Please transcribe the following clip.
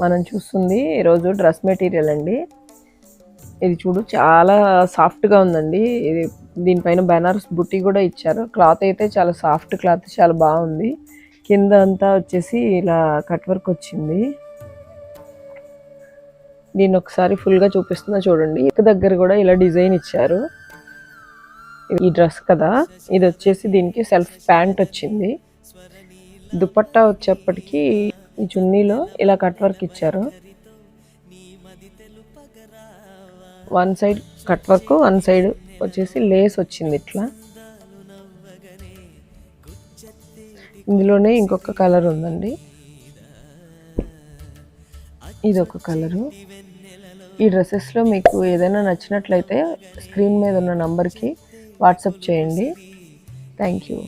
మనం చూస్తుంది ఈరోజు డ్రెస్ మెటీరియల్ అండి. ఇది చూడు చాలా సాఫ్ట్గా ఉందండి. ఇది దీనిపైన బెనారస్ బుట్టి కూడా ఇచ్చారు. క్లాత్ అయితే చాలా సాఫ్ట్ క్లాత్, చాలా బాగుంది. కింద అంతా వచ్చేసి ఇలా కట్ వర్క్ వచ్చింది. దీన్ని ఒకసారి ఫుల్గా చూపిస్తున్నా చూడండి. ఇక దగ్గర కూడా ఇలా డిజైన్ ఇచ్చారు. ఈ డ్రెస్ కదా, ఇది వచ్చేసి దీనికి సెల్ఫ్ ప్యాంట్ వచ్చింది. దుపట్టా వచ్చేప్పటికి ఈ చున్నీలో ఇలా కట్ వర్క్ ఇచ్చారు. One side cut work, one side వచ్చేసి లేస్ వచ్చింది ఇట్లా. ఇందులోనే ఇంకొక కలర్ ఉందండి, ఇది ఒక కలరు. ఈ డ్రెస్సెస్లో మీకు ఏదైనా నచ్చినట్లయితే స్క్రీన్ మీద ఉన్న నంబర్కి వాట్సాప్ చేయండి. Thank you.